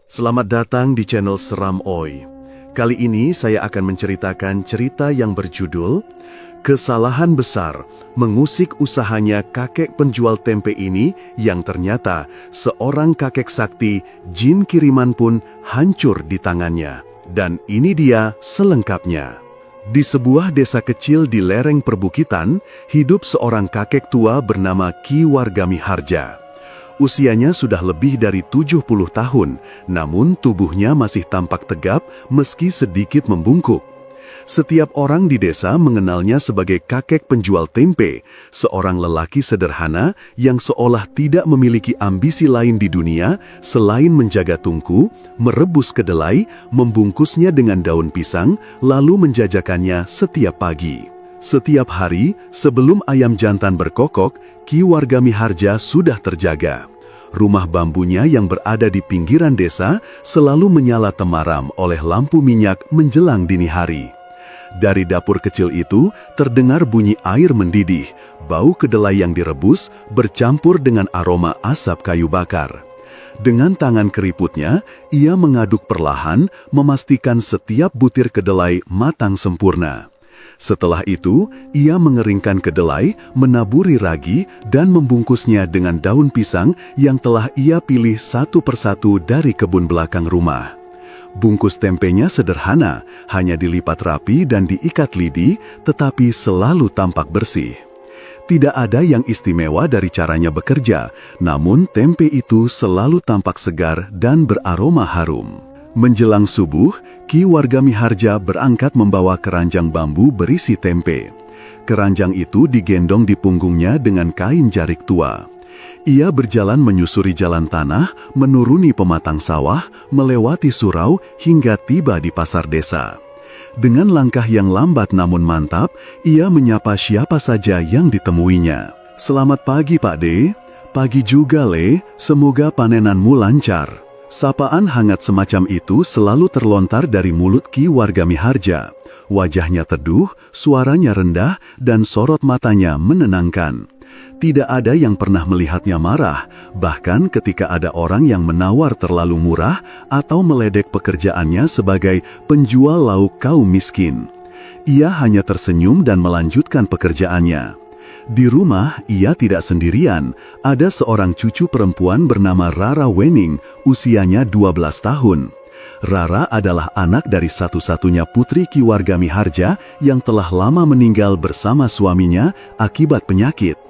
Selamat datang di channel Seram Oi. Kali ini saya akan menceritakan cerita yang berjudul Kesalahan Besar Mengusik Usahanya Kakek Penjual Tempe ini yang ternyata seorang kakek sakti, jin kiriman pun hancur di tangannya. Dan ini dia selengkapnya. Di sebuah desa kecil di lereng perbukitan, hidup seorang kakek tua bernama Ki Wargamiharja. Usianya sudah lebih dari 70 tahun, namun tubuhnya masih tampak tegap meski sedikit membungkuk. Setiap orang di desa mengenalnya sebagai kakek penjual tempe, seorang lelaki sederhana yang seolah tidak memiliki ambisi lain di dunia selain menjaga tungku, merebus kedelai, membungkusnya dengan daun pisang, lalu menjajakannya setiap pagi. Setiap hari, sebelum ayam jantan berkokok, Ki Wargamiharja sudah terjaga. Rumah bambunya yang berada di pinggiran desa selalu menyala temaram oleh lampu minyak menjelang dini hari. Dari dapur kecil itu terdengar bunyi air mendidih, bau kedelai yang direbus bercampur dengan aroma asap kayu bakar. Dengan tangan keriputnya, ia mengaduk perlahan, memastikan setiap butir kedelai matang sempurna. Setelah itu, ia mengeringkan kedelai, menaburi ragi, dan membungkusnya dengan daun pisang yang telah ia pilih satu persatu dari kebun belakang rumah. Bungkus tempenya sederhana, hanya dilipat rapi dan diikat lidi, tetapi selalu tampak bersih. Tidak ada yang istimewa dari caranya bekerja, namun tempe itu selalu tampak segar dan beraroma harum. Menjelang subuh, Ki Wargamiharja berangkat membawa keranjang bambu berisi tempe. Keranjang itu digendong di punggungnya dengan kain jarik tua. Ia berjalan menyusuri jalan tanah, menuruni pematang sawah, melewati surau, hingga tiba di pasar desa. Dengan langkah yang lambat namun mantap, ia menyapa siapa saja yang ditemuinya. "Selamat pagi, Pak De." "Pagi juga, Le. Semoga panenanmu lancar." Sapaan hangat semacam itu selalu terlontar dari mulut Ki Wargamiharja. Wajahnya teduh, suaranya rendah, dan sorot matanya menenangkan. Tidak ada yang pernah melihatnya marah, bahkan ketika ada orang yang menawar terlalu murah atau meledek pekerjaannya sebagai penjual lauk kaum miskin. Ia hanya tersenyum dan melanjutkan pekerjaannya. Di rumah, ia tidak sendirian. Ada seorang cucu perempuan bernama Rara Wening, usianya 12 tahun. Rara adalah anak dari satu-satunya putri Ki Wargamiharja yang telah lama meninggal bersama suaminya akibat penyakit.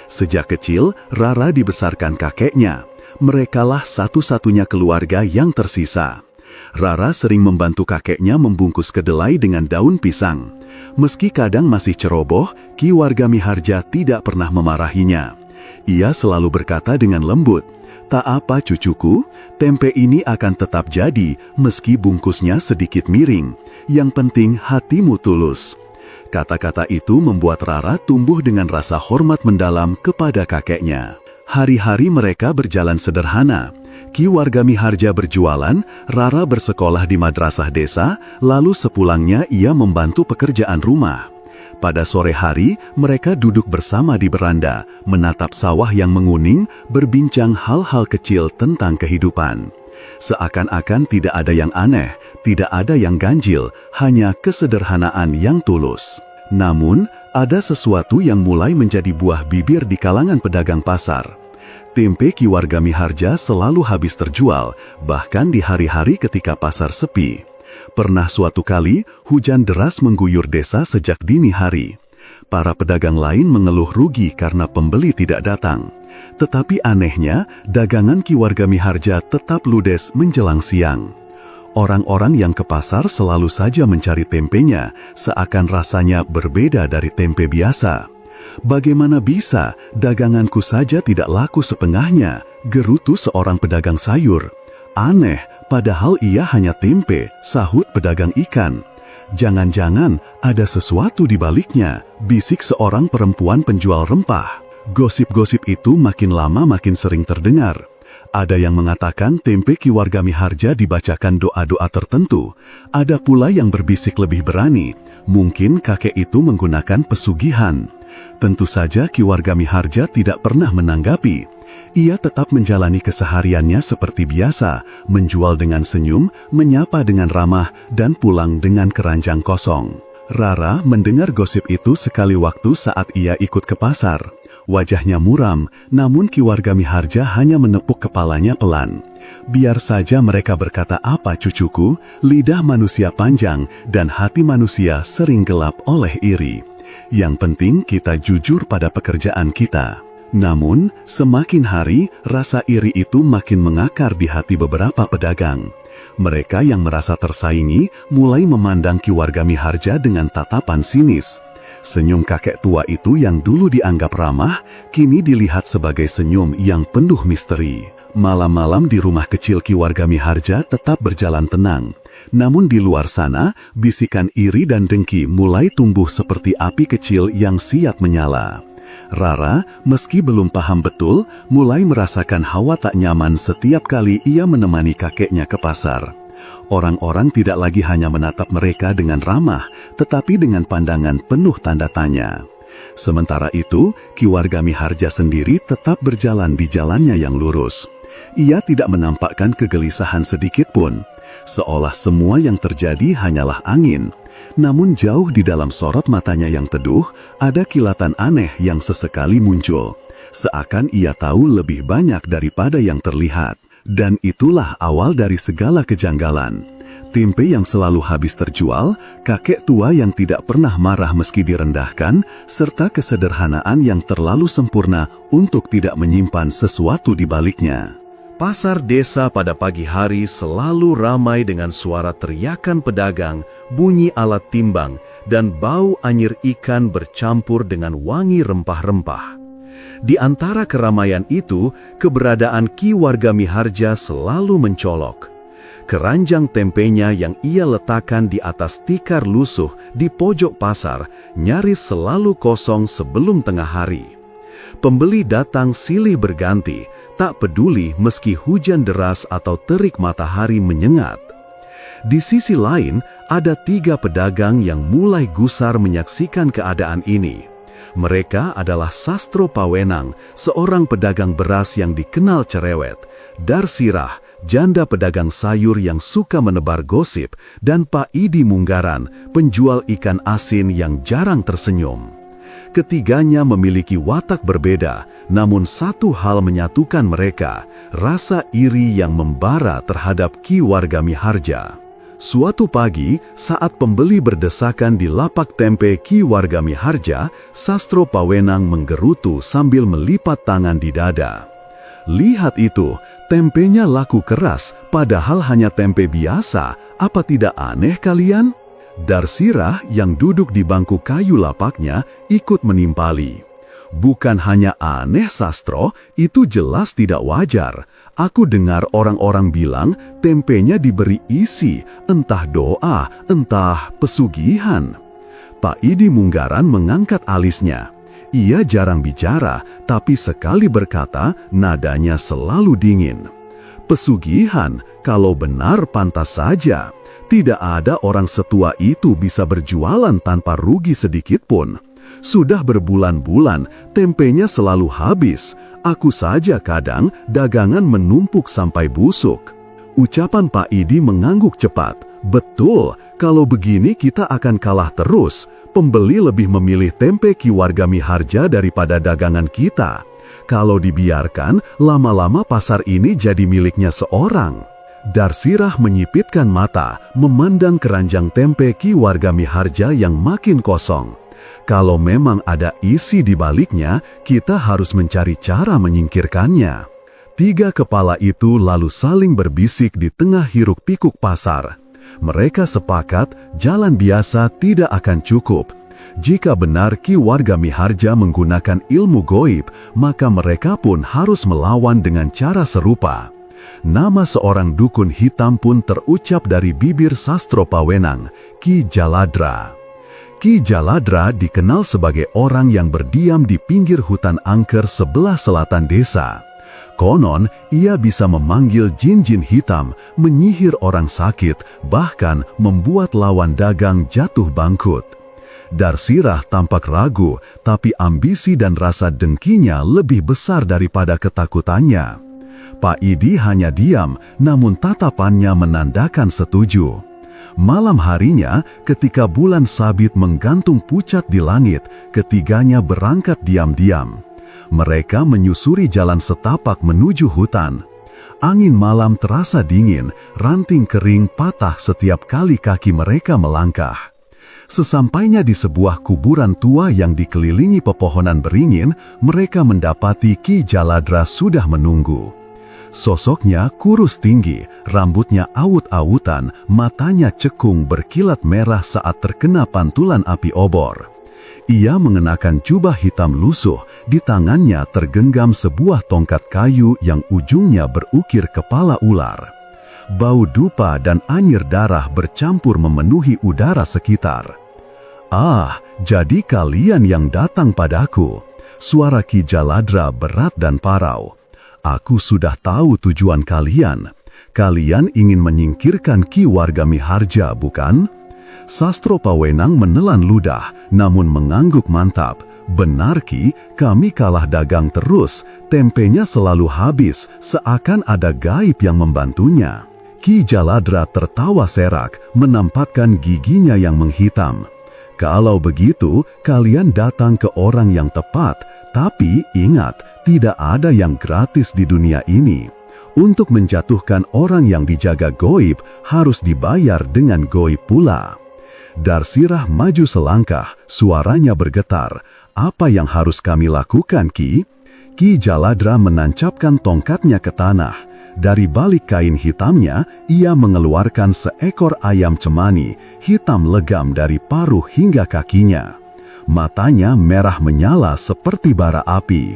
Sejak kecil, Rara dibesarkan kakeknya. Merekalah satu-satunya keluarga yang tersisa. Rara sering membantu kakeknya membungkus kedelai dengan daun pisang. Meski kadang masih ceroboh, Ki Wargamiharja tidak pernah memarahinya. Ia selalu berkata dengan lembut, "Tak apa cucuku, tempe ini akan tetap jadi meski bungkusnya sedikit miring. Yang penting hatimu tulus." Kata-kata itu membuat Rara tumbuh dengan rasa hormat mendalam kepada kakeknya. Hari-hari mereka berjalan sederhana. Ki Wargamiharja berjualan, Rara bersekolah di madrasah desa, lalu sepulangnya ia membantu pekerjaan rumah. Pada sore hari, mereka duduk bersama di beranda, menatap sawah yang menguning, berbincang hal-hal kecil tentang kehidupan. Seakan-akan tidak ada yang aneh, tidak ada yang ganjil, hanya kesederhanaan yang tulus. Namun, ada sesuatu yang mulai menjadi buah bibir di kalangan pedagang pasar. Tempe Ki Wargamiharja selalu habis terjual, bahkan di hari-hari ketika pasar sepi. Pernah suatu kali, hujan deras mengguyur desa sejak dini hari. Para pedagang lain mengeluh rugi karena pembeli tidak datang. Tetapi anehnya, dagangan Ki Wargamiharja tetap ludes menjelang siang. Orang-orang yang ke pasar selalu saja mencari tempenya, seakan rasanya berbeda dari tempe biasa. "Bagaimana bisa, daganganku saja tidak laku setengahnya," gerutu seorang pedagang sayur. "Aneh, padahal ia hanya tempe," sahut pedagang ikan. "Jangan-jangan ada sesuatu di baliknya," bisik seorang perempuan penjual rempah. Gosip-gosip itu makin lama makin sering terdengar. Ada yang mengatakan tempe Ki Wargamiharja dibacakan doa-doa tertentu. Ada pula yang berbisik lebih berani, mungkin kakek itu menggunakan pesugihan. Tentu saja Ki Wargamiharja tidak pernah menanggapi. Ia tetap menjalani kesehariannya seperti biasa, menjual dengan senyum, menyapa dengan ramah, dan pulang dengan keranjang kosong. Rara mendengar gosip itu sekali waktu saat ia ikut ke pasar. Wajahnya muram, namun Ki Warga Miharja hanya menepuk kepalanya pelan. Biar saja mereka berkata apa cucuku, lidah manusia panjang dan hati manusia sering gelap oleh iri. Yang penting kita jujur pada pekerjaan kita. Namun, semakin hari, rasa iri itu makin mengakar di hati beberapa pedagang. Mereka yang merasa tersaingi mulai memandang Ki Warga Miharja dengan tatapan sinis. Senyum kakek tua itu yang dulu dianggap ramah, kini dilihat sebagai senyum yang penuh misteri. Malam-malam di rumah kecil Ki Warga Miharja tetap berjalan tenang. Namun di luar sana, bisikan iri dan dengki mulai tumbuh seperti api kecil yang siap menyala. Rara, meski belum paham betul, mulai merasakan hawa tak nyaman setiap kali ia menemani kakeknya ke pasar. Orang-orang tidak lagi hanya menatap mereka dengan ramah, tetapi dengan pandangan penuh tanda tanya. Sementara itu, Ki Warga Miharja sendiri tetap berjalan di jalannya yang lurus. Ia tidak menampakkan kegelisahan sedikit pun, seolah semua yang terjadi hanyalah angin. Namun jauh di dalam sorot matanya yang teduh, ada kilatan aneh yang sesekali muncul. Seakan ia tahu lebih banyak daripada yang terlihat. Dan itulah awal dari segala kejanggalan. Tempe yang selalu habis terjual, kakek tua yang tidak pernah marah meski direndahkan, serta kesederhanaan yang terlalu sempurna untuk tidak menyimpan sesuatu di baliknya. Pasar desa pada pagi hari selalu ramai dengan suara teriakan pedagang, bunyi alat timbang, dan bau anyir ikan bercampur dengan wangi rempah-rempah. Di antara keramaian itu, keberadaan Ki Warga Miharja selalu mencolok. Keranjang tempenya yang ia letakkan di atas tikar lusuh di pojok pasar nyaris selalu kosong sebelum tengah hari. Pembeli datang silih berganti, tak peduli meski hujan deras atau terik matahari menyengat. Di sisi lain, ada 3 pedagang yang mulai gusar menyaksikan keadaan ini. Mereka adalah Sastro Pawenang, seorang pedagang beras yang dikenal cerewet, Darsirah, janda pedagang sayur yang suka menebar gosip, dan Pak Idi Munggaran, penjual ikan asin yang jarang tersenyum. Ketiganya memiliki watak berbeda, namun satu hal menyatukan mereka, rasa iri yang membara terhadap Ki Warga Miharja. Suatu pagi, saat pembeli berdesakan di lapak tempe Ki Warga Miharja, Sastro Pawenang menggerutu sambil melipat tangan di dada. Lihat itu, tempenya laku keras, padahal hanya tempe biasa. Apa tidak aneh kalian? Darsirah yang duduk di bangku kayu lapaknya ikut menimpali. Bukan hanya aneh Sastro, itu jelas tidak wajar. Aku dengar orang-orang bilang tempenya diberi isi, entah doa, entah pesugihan. Pak Idi Munggaran mengangkat alisnya. Ia jarang bicara, tapi sekali berkata, nadanya selalu dingin. Pesugihan, kalau benar pantas saja. Tidak ada orang setua itu bisa berjualan tanpa rugi sedikit pun. Sudah berbulan-bulan, tempenya selalu habis. Aku saja kadang dagangan menumpuk sampai busuk. Ucapan Pak Idi mengangguk cepat. Betul, kalau begini kita akan kalah terus. Pembeli lebih memilih tempe Ki Warga Miharja daripada dagangan kita. Kalau dibiarkan, lama-lama pasar ini jadi miliknya seorang. Darsirah menyipitkan mata, memandang keranjang tempe Ki Warga Miharja yang makin kosong. Kalau memang ada isi di baliknya, kita harus mencari cara menyingkirkannya. 3 kepala itu lalu saling berbisik di tengah hiruk-pikuk pasar. Mereka sepakat jalan biasa tidak akan cukup. Jika benar Ki Warga Miharja menggunakan ilmu goib, maka mereka pun harus melawan dengan cara serupa. Nama seorang dukun hitam pun terucap dari bibir Sastro Pawenang, Ki Jaladra. Ki Jaladra dikenal sebagai orang yang berdiam di pinggir hutan angker sebelah selatan desa. Konon, ia bisa memanggil jin-jin hitam, menyihir orang sakit, bahkan membuat lawan dagang jatuh bangkrut. Darsirah tampak ragu, tapi ambisi dan rasa dengkinya lebih besar daripada ketakutannya. Pak Idi hanya diam, namun tatapannya menandakan setuju. Malam harinya, ketika bulan sabit menggantung pucat di langit, ketiganya berangkat diam-diam. Mereka menyusuri jalan setapak menuju hutan. Angin malam terasa dingin, ranting kering patah setiap kali kaki mereka melangkah. Sesampainya di sebuah kuburan tua yang dikelilingi pepohonan beringin, mereka mendapati Ki Jaladra sudah menunggu. Sosoknya kurus tinggi, rambutnya awut-awutan, matanya cekung berkilat merah saat terkena pantulan api obor. Ia mengenakan jubah hitam lusuh, di tangannya tergenggam sebuah tongkat kayu yang ujungnya berukir kepala ular. Bau dupa dan anyir darah bercampur memenuhi udara sekitar. "Ah, jadi kalian yang datang padaku." Suara Ki Jaladra berat dan parau. "Aku sudah tahu tujuan kalian. Kalian ingin menyingkirkan Ki Wargamiharja, bukan?" Sastro Pawenang menelan ludah, namun mengangguk mantap. "Benar Ki, kami kalah dagang terus, tempenya selalu habis, seakan ada gaib yang membantunya." Ki Jaladra tertawa serak, menampakkan giginya yang menghitam. "Kalau begitu, kalian datang ke orang yang tepat, tapi ingat, tidak ada yang gratis di dunia ini. Untuk menjatuhkan orang yang dijaga goib, harus dibayar dengan goib pula." Darsirah maju selangkah, suaranya bergetar. "Apa yang harus kami lakukan, Ki?" Ki Jaladra menancapkan tongkatnya ke tanah. Dari balik kain hitamnya, ia mengeluarkan seekor ayam cemani, hitam legam dari paruh hingga kakinya. Matanya merah menyala seperti bara api.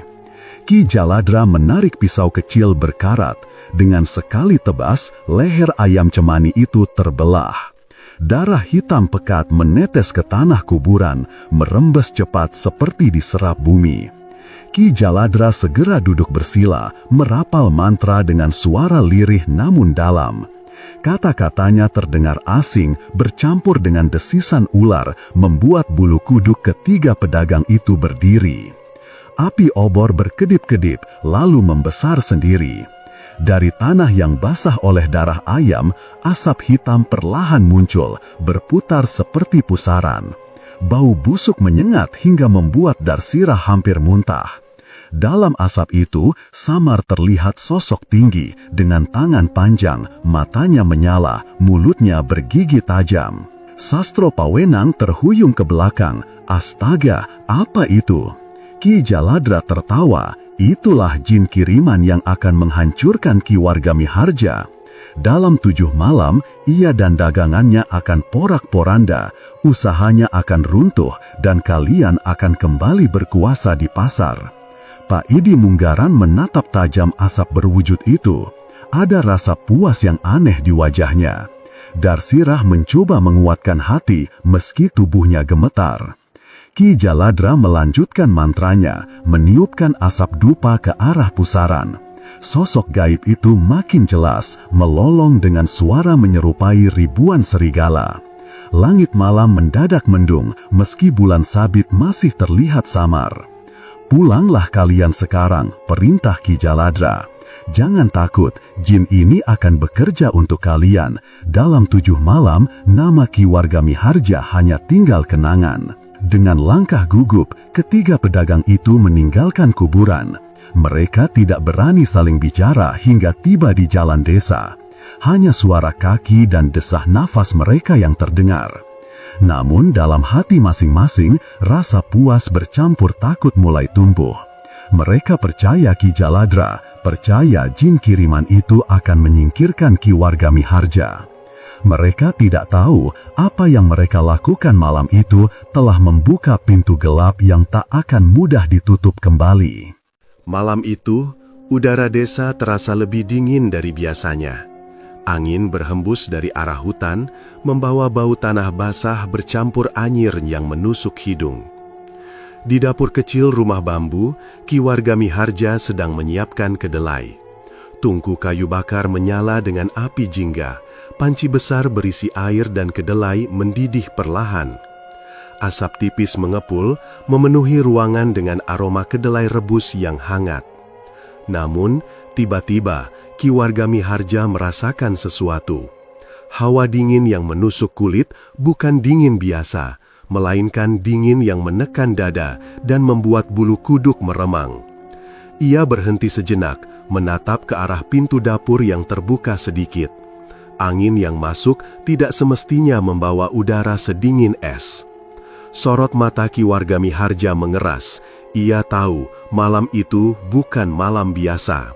Ki Jaladra menarik pisau kecil berkarat. Dengan sekali tebas, leher ayam cemani itu terbelah. Darah hitam pekat menetes ke tanah kuburan, merembes cepat seperti diserap bumi. Ki Jaladra segera duduk bersila, merapal mantra dengan suara lirih namun dalam. Kata-katanya terdengar asing, bercampur dengan desisan ular, membuat bulu kuduk ketiga pedagang itu berdiri. Api obor berkedip-kedip, lalu membesar sendiri. Dari tanah yang basah oleh darah ayam, asap hitam perlahan muncul, berputar seperti pusaran. Bau busuk menyengat hingga membuat Darsirah hampir muntah. Dalam asap itu, samar terlihat sosok tinggi, dengan tangan panjang, matanya menyala, mulutnya bergigi tajam. Sastro Pawenang terhuyung ke belakang. "Astaga, apa itu?" Ki Jaladra tertawa. "Itulah jin kiriman yang akan menghancurkan Ki Wargamiharja. Dalam 7 malam, ia dan dagangannya akan porak-poranda, usahanya akan runtuh, dan kalian akan kembali berkuasa di pasar." Pak Idi Munggaran menatap tajam asap berwujud itu. Ada rasa puas yang aneh di wajahnya. Darsirah mencoba menguatkan hati, meski tubuhnya gemetar. Ki Jaladra melanjutkan mantranya, meniupkan asap dupa ke arah pusaran. Sosok gaib itu makin jelas, melolong dengan suara menyerupai ribuan serigala. Langit malam mendadak mendung, meski bulan sabit masih terlihat samar. "Pulanglah kalian sekarang," perintah Ki Jaladra. "Jangan takut, jin ini akan bekerja untuk kalian. Dalam 7 malam, nama Ki Wargamiharja hanya tinggal kenangan." Dengan langkah gugup, ketiga pedagang itu meninggalkan kuburan. Mereka tidak berani saling bicara hingga tiba di jalan desa. Hanya suara kaki dan desah nafas mereka yang terdengar. Namun dalam hati masing-masing, rasa puas bercampur takut mulai tumbuh. Mereka percaya Ki Jaladra, percaya jin kiriman itu akan menyingkirkan Ki Wargamiharja. Mereka tidak tahu apa yang mereka lakukan malam itu telah membuka pintu gelap yang tak akan mudah ditutup kembali. Malam itu, udara desa terasa lebih dingin dari biasanya. Angin berhembus dari arah hutan, membawa bau tanah basah bercampur anyir yang menusuk hidung. Di dapur kecil rumah bambu, Ki Wargamiharja sedang menyiapkan kedelai. Tungku kayu bakar menyala dengan api jingga. Panci besar berisi air dan kedelai mendidih perlahan. Asap tipis mengepul, memenuhi ruangan dengan aroma kedelai rebus yang hangat. Namun, tiba-tiba Ki Warga Miharja merasakan sesuatu. Hawa dingin yang menusuk kulit bukan dingin biasa, melainkan dingin yang menekan dada dan membuat bulu kuduk meremang. Ia berhenti sejenak, menatap ke arah pintu dapur yang terbuka sedikit. Angin yang masuk tidak semestinya membawa udara sedingin es. Sorot mata Ki Warga Miharja mengeras. Ia tahu malam itu bukan malam biasa.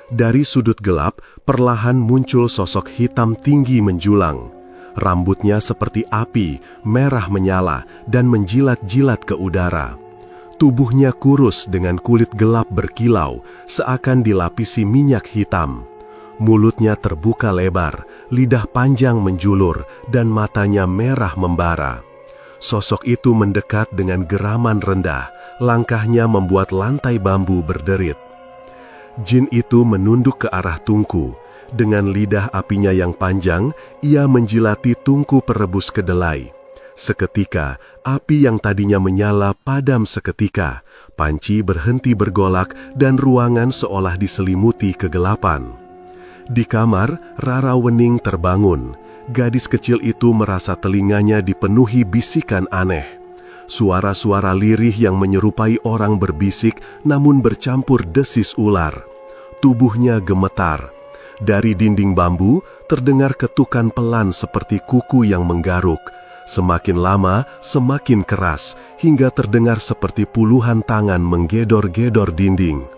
Dari sudut gelap, perlahan muncul sosok hitam tinggi menjulang. Rambutnya seperti api, merah menyala dan menjilat-jilat ke udara. Tubuhnya kurus dengan kulit gelap berkilau, seakan dilapisi minyak hitam. Mulutnya terbuka lebar, lidah panjang menjulur, dan matanya merah membara. Sosok itu mendekat dengan geraman rendah, langkahnya membuat lantai bambu berderit. Jin itu menunduk ke arah tungku. Dengan lidah apinya yang panjang, ia menjilati tungku perebus kedelai. Seketika, api yang tadinya menyala padam seketika. Panci berhenti bergolak dan ruangan seolah diselimuti kegelapan. Di kamar, Rara Wening terbangun. Gadis kecil itu merasa telinganya dipenuhi bisikan aneh. Suara-suara lirih yang menyerupai orang berbisik namun bercampur desis ular. Tubuhnya gemetar. Dari dinding bambu, terdengar ketukan pelan seperti kuku yang menggaruk. Semakin lama, semakin keras, hingga terdengar seperti puluhan tangan menggedor-gedor dinding.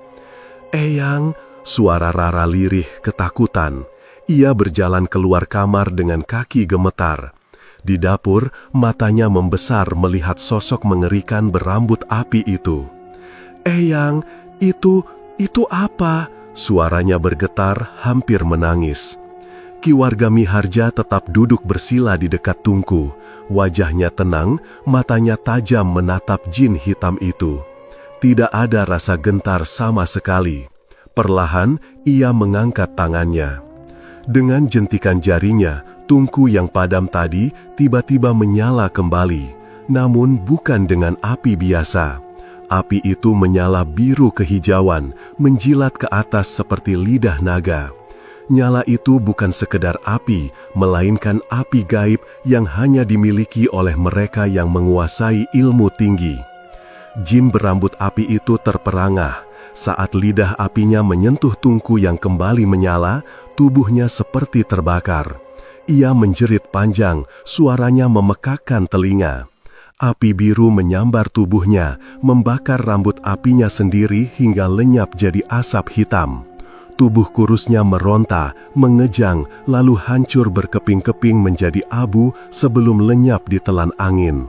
"Eyang," suara Rara lirih ketakutan. Ia berjalan keluar kamar dengan kaki gemetar. Di dapur, matanya membesar melihat sosok mengerikan berambut api itu. "Eyang, itu apa?" Suaranya bergetar, hampir menangis. Ki Warga Miharja tetap duduk bersila di dekat tungku. Wajahnya tenang, matanya tajam menatap jin hitam itu. Tidak ada rasa gentar sama sekali. Perlahan, ia mengangkat tangannya. Dengan jentikan jarinya, tungku yang padam tadi tiba-tiba menyala kembali. Namun bukan dengan api biasa. Api itu menyala biru kehijauan, menjilat ke atas seperti lidah naga. Nyala itu bukan sekedar api, melainkan api gaib yang hanya dimiliki oleh mereka yang menguasai ilmu tinggi. Jin berambut api itu terperangah. Saat lidah apinya menyentuh tungku yang kembali menyala, tubuhnya seperti terbakar. Ia menjerit panjang, suaranya memekakkan telinga. Api biru menyambar tubuhnya, membakar rambut apinya sendiri hingga lenyap jadi asap hitam. Tubuh kurusnya meronta, mengejang, lalu hancur berkeping-keping menjadi abu sebelum lenyap ditelan angin.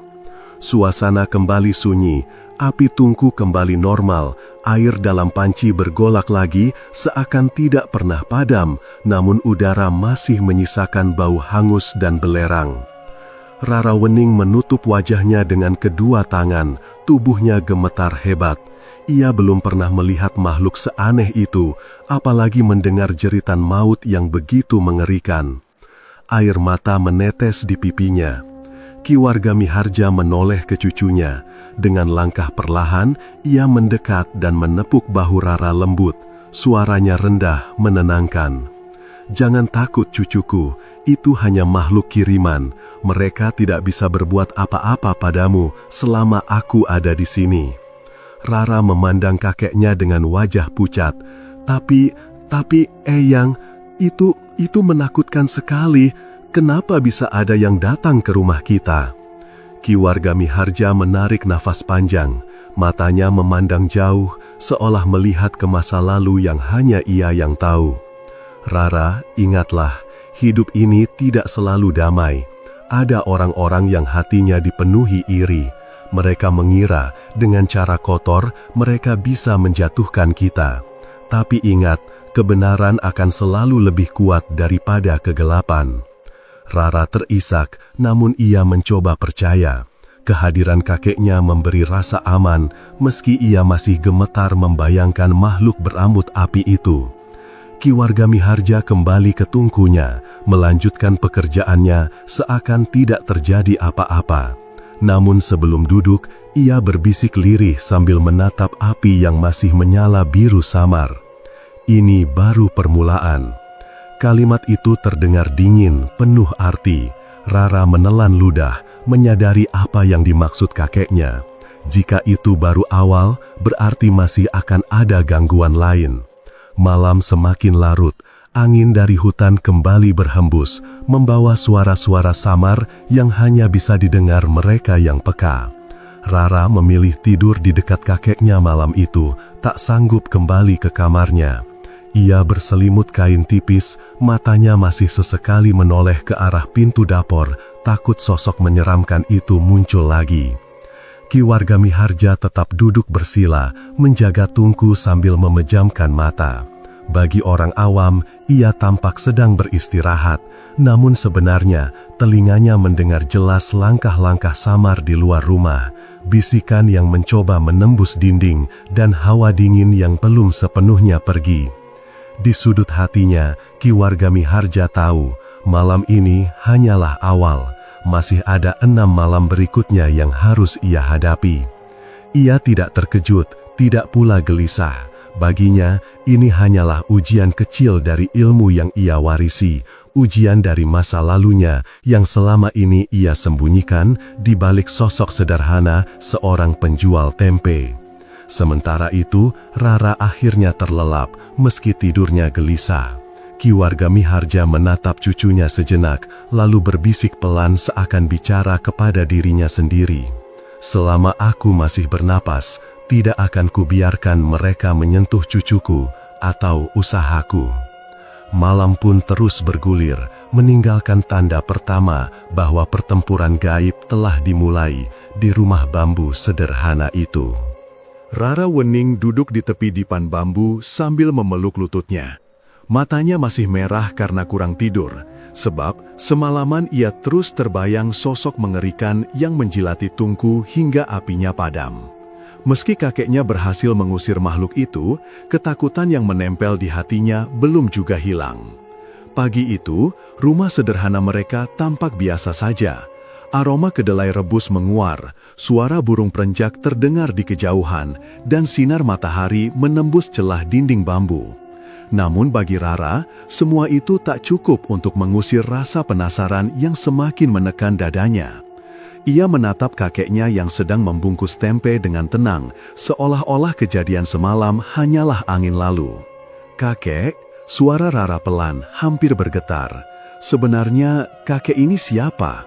Suasana kembali sunyi, api tungku kembali normal, air dalam panci bergolak lagi seakan tidak pernah padam, namun udara masih menyisakan bau hangus dan belerang. Rara Wening menutup wajahnya dengan kedua tangan, tubuhnya gemetar hebat. Ia belum pernah melihat makhluk seaneh itu, apalagi mendengar jeritan maut yang begitu mengerikan. Air mata menetes di pipinya. Ki Warga Miharja menoleh ke cucunya. Dengan langkah perlahan, ia mendekat dan menepuk bahu Rara lembut. Suaranya rendah, menenangkan. "Jangan takut cucuku, itu hanya makhluk kiriman. Mereka tidak bisa berbuat apa-apa padamu selama aku ada di sini." Rara memandang kakeknya dengan wajah pucat. Tapi Eyang, itu menakutkan sekali. Kenapa bisa ada yang datang ke rumah kita? Ki Warga Miharja menarik nafas panjang. Matanya memandang jauh, seolah melihat ke masa lalu yang hanya ia yang tahu. "Rara, ingatlah, hidup ini tidak selalu damai. Ada orang-orang yang hatinya dipenuhi iri. Mereka mengira dengan cara kotor mereka bisa menjatuhkan kita. Tapi ingat, kebenaran akan selalu lebih kuat daripada kegelapan." Rara terisak, namun ia mencoba percaya. Kehadiran kakeknya memberi rasa aman, meski ia masih gemetar membayangkan makhluk berambut api itu. Ki Warga Miharja kembali ke tungkunya, melanjutkan pekerjaannya seakan tidak terjadi apa-apa. Namun sebelum duduk, ia berbisik lirih sambil menatap api yang masih menyala biru samar. Ini baru permulaan. Kalimat itu terdengar dingin, penuh arti. Rara menelan ludah, menyadari apa yang dimaksud kakeknya. Jika itu baru awal, berarti masih akan ada gangguan lain. Malam semakin larut. Angin dari hutan kembali berhembus, membawa suara-suara samar yang hanya bisa didengar mereka yang peka. Rara memilih tidur di dekat kakeknya malam itu, tak sanggup kembali ke kamarnya. Ia berselimut kain tipis, matanya masih sesekali menoleh ke arah pintu dapur, takut sosok menyeramkan itu muncul lagi. Ki Warga Miharja tetap duduk bersila, menjaga Tungku sambil memejamkan mata. Bagi orang awam, ia tampak sedang beristirahat, namun sebenarnya telinganya mendengar jelas langkah-langkah samar di luar rumah, bisikan yang mencoba menembus dinding, dan hawa dingin yang belum sepenuhnya pergi. Di sudut hatinya, Ki Warga Miharja tahu, malam ini hanyalah awal, masih ada 6 malam berikutnya yang harus ia hadapi. Ia tidak terkejut, tidak pula gelisah. Baginya, ini hanyalah ujian kecil dari ilmu yang ia warisi, ujian dari masa lalunya yang selama ini ia sembunyikan di balik sosok sederhana seorang penjual tempe. Sementara itu, Rara akhirnya terlelap meski tidurnya gelisah. Ki Warga Miharja menatap cucunya sejenak, lalu berbisik pelan seakan bicara kepada dirinya sendiri. Selama aku masih bernapas, tidak akan kubiarkan mereka menyentuh cucuku atau usahaku. Malam pun terus bergulir, meninggalkan tanda pertama bahwa pertempuran gaib telah dimulai di rumah bambu sederhana itu. Rara Wening duduk di tepi dipan bambu sambil memeluk lututnya. Matanya masih merah karena kurang tidur, sebab semalaman ia terus terbayang sosok mengerikan yang menjilati Tungku hingga apinya padam. Meski kakeknya berhasil mengusir makhluk itu, ketakutan yang menempel di hatinya belum juga hilang. Pagi itu, rumah sederhana mereka tampak biasa saja. Aroma kedelai rebus menguar, suara burung perenjak terdengar di kejauhan, dan sinar matahari menembus celah dinding bambu. Namun bagi Rara, semua itu tak cukup untuk mengusir rasa penasaran yang semakin menekan dadanya. Ia menatap kakeknya yang sedang membungkus tempe dengan tenang, seolah-olah kejadian semalam hanyalah angin lalu. "Kakek," suara Rara pelan, hampir bergetar. "Sebenarnya kakek ini siapa?"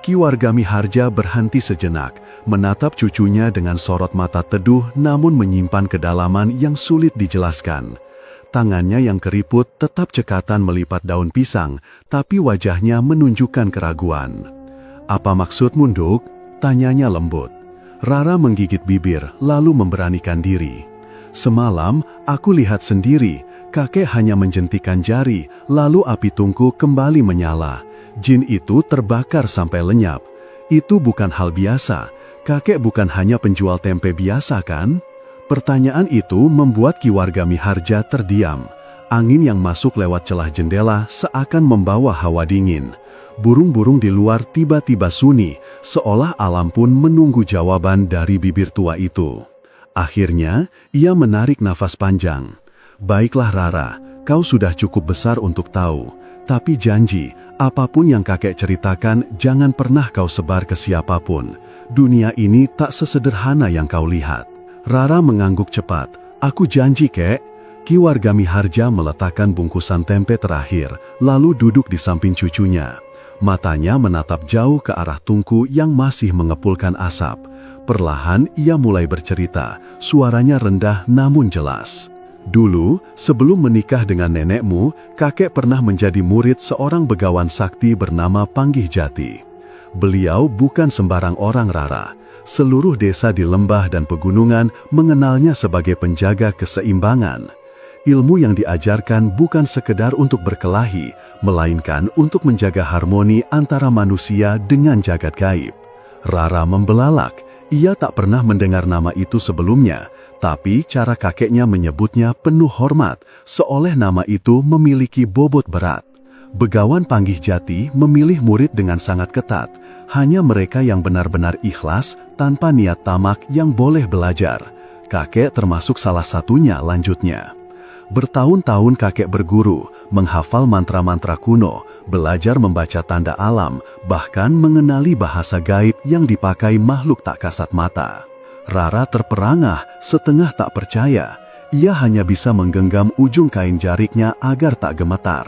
Ki Warga Miharja berhenti sejenak, menatap cucunya dengan sorot mata teduh namun menyimpan kedalaman yang sulit dijelaskan. Tangannya yang keriput tetap cekatan melipat daun pisang, tapi wajahnya menunjukkan keraguan. "Apa maksudmu, Nduk?" tanyanya lembut. Rara menggigit bibir, lalu memberanikan diri. "Semalam, aku lihat sendiri, kakek hanya menjentikan jari, lalu api Tungku kembali menyala. Jin itu terbakar sampai lenyap. Itu bukan hal biasa. Kakek bukan hanya penjual tempe biasa, kan?" Pertanyaan itu membuat Ki Warga Miharja terdiam. Angin yang masuk lewat celah jendela seakan membawa hawa dingin. Burung-burung di luar tiba-tiba sunyi, seolah alam pun menunggu jawaban dari bibir tua itu. Akhirnya, ia menarik nafas panjang. "Baiklah Rara, kau sudah cukup besar untuk tahu. Tapi janji, apapun yang kakek ceritakan jangan pernah kau sebar ke siapapun. Dunia ini tak sesederhana yang kau lihat." Rara mengangguk cepat. "Aku janji, kek." Ki Warga Miharja meletakkan bungkusan tempe terakhir, lalu duduk di samping cucunya. Matanya menatap jauh ke arah Tungku yang masih mengepulkan asap. Perlahan ia mulai bercerita, suaranya rendah namun jelas. "Dulu, sebelum menikah dengan nenekmu, kakek pernah menjadi murid seorang begawan sakti bernama Panggih Jati. Beliau bukan sembarang orang, Rara. Seluruh desa di lembah dan pegunungan mengenalnya sebagai penjaga keseimbangan. Ilmu yang diajarkan bukan sekedar untuk berkelahi, melainkan untuk menjaga harmoni antara manusia dengan jagat gaib." Rara membelalak. Ia tak pernah mendengar nama itu sebelumnya, tapi cara kakeknya menyebutnya penuh hormat, seolah nama itu memiliki bobot berat. Begawan Panggih Jati memilih murid dengan sangat ketat. Hanya mereka yang benar-benar ikhlas, tanpa niat tamak yang boleh belajar. Kakek termasuk salah satunya, lanjutnya. Bertahun-tahun kakek berguru, menghafal mantra-mantra kuno, belajar membaca tanda alam, bahkan mengenali bahasa gaib yang dipakai makhluk tak kasat mata. Rara terperangah, setengah tak percaya. Ia hanya bisa menggenggam ujung kain jariknya agar tak gemetar.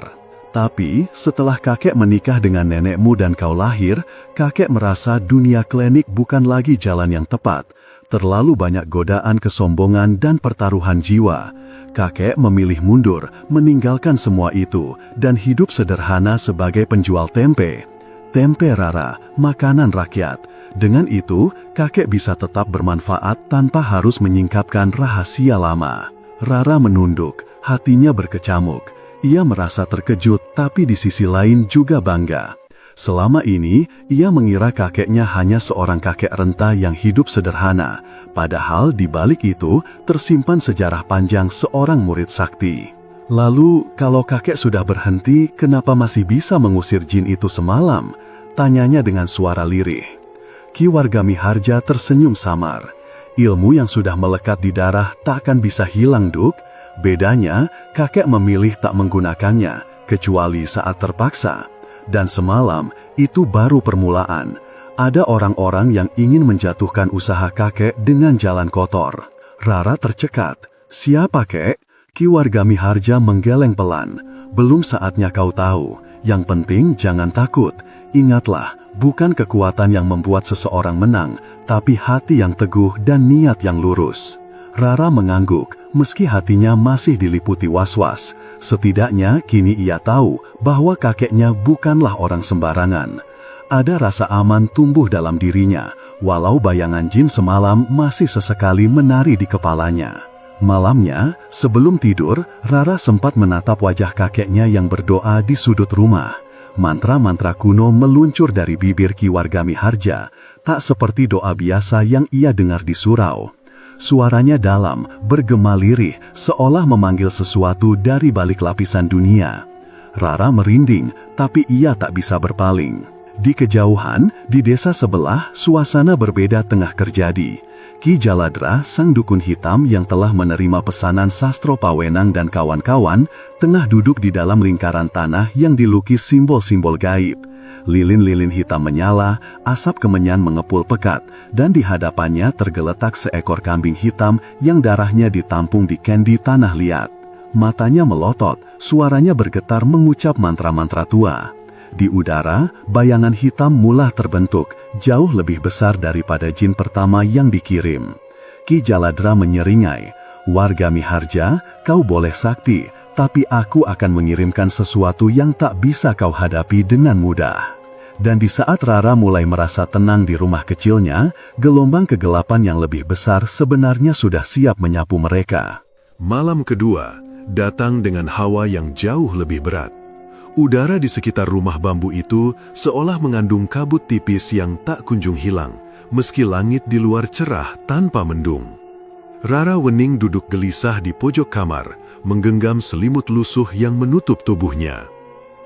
Tapi, setelah kakek menikah dengan nenekmu dan kau lahir, kakek merasa dunia klinik bukan lagi jalan yang tepat. Terlalu banyak godaan kesombongan dan pertaruhan jiwa. Kakek memilih mundur, meninggalkan semua itu, dan hidup sederhana sebagai penjual tempe. Tempe Rara, makanan rakyat. Dengan itu, kakek bisa tetap bermanfaat tanpa harus menyingkapkan rahasia lama. Rara menunduk, hatinya berkecamuk. Ia merasa terkejut, tapi di sisi lain juga bangga. Selama ini, ia mengira kakeknya hanya seorang kakek renta yang hidup sederhana. Padahal di balik itu, tersimpan sejarah panjang seorang murid sakti. Lalu, kalau kakek sudah berhenti, kenapa masih bisa mengusir jin itu semalam? Tanyanya dengan suara lirih. Ki Wargamiharja tersenyum samar. Ilmu yang sudah melekat di darah tak akan bisa hilang, Duk. Bedanya, kakek memilih tak menggunakannya, kecuali saat terpaksa. Dan semalam, itu baru permulaan. Ada orang-orang yang ingin menjatuhkan usaha kakek dengan jalan kotor. Rara tercekat. Siapa, Kek? Ki Wargamiharja menggeleng pelan. Belum saatnya kau tahu. Yang penting jangan takut. Ingatlah, bukan kekuatan yang membuat seseorang menang, tapi hati yang teguh dan niat yang lurus. Rara mengangguk, meski hatinya masih diliputi was-was. Setidaknya kini ia tahu bahwa kakeknya bukanlah orang sembarangan. Ada rasa aman tumbuh dalam dirinya, walau bayangan jin semalam masih sesekali menari di kepalanya. Malamnya, sebelum tidur, Rara sempat menatap wajah kakeknya yang berdoa di sudut rumah. Mantra-mantra kuno meluncur dari bibir Ki Wargamiharja, tak seperti doa biasa yang ia dengar di surau. Suaranya dalam, bergema lirih, seolah memanggil sesuatu dari balik lapisan dunia. Rara merinding, tapi ia tak bisa berpaling. Di kejauhan, di desa sebelah, suasana berbeda tengah terjadi. Ki Jaladra, sang dukun hitam yang telah menerima pesanan Sastro Pawenang dan kawan-kawan, tengah duduk di dalam lingkaran tanah yang dilukis simbol-simbol gaib. Lilin-lilin hitam menyala, asap kemenyan mengepul pekat, dan di hadapannya tergeletak seekor kambing hitam yang darahnya ditampung di kendi tanah liat. Matanya melotot, suaranya bergetar mengucap mantra-mantra tua. Di udara, bayangan hitam mulai terbentuk, jauh lebih besar daripada jin pertama yang dikirim. Ki Jaladra menyeringai, "Wargamiharja, kau boleh sakti, tapi aku akan mengirimkan sesuatu yang tak bisa kau hadapi dengan mudah." Dan di saat Rara mulai merasa tenang di rumah kecilnya, gelombang kegelapan yang lebih besar sebenarnya sudah siap menyapu mereka. Malam kedua datang dengan hawa yang jauh lebih berat. Udara di sekitar rumah bambu itu seolah mengandung kabut tipis yang tak kunjung hilang, meski langit di luar cerah tanpa mendung. Rara Wening duduk gelisah di pojok kamar, menggenggam selimut lusuh yang menutup tubuhnya.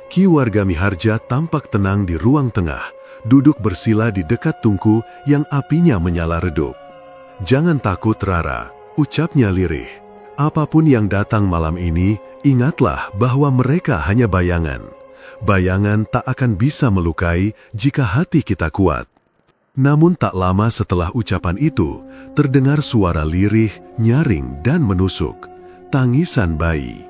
Ki Wargamiharja tampak tenang di ruang tengah, duduk bersila di dekat tungku yang apinya menyala redup. "Jangan takut, Rara," ucapnya lirih. "Apapun yang datang malam ini, ingatlah bahwa mereka hanya bayangan. Bayangan tak akan bisa melukai jika hati kita kuat." Namun tak lama setelah ucapan itu, terdengar suara lirih, nyaring dan menusuk. Tangisan bayi.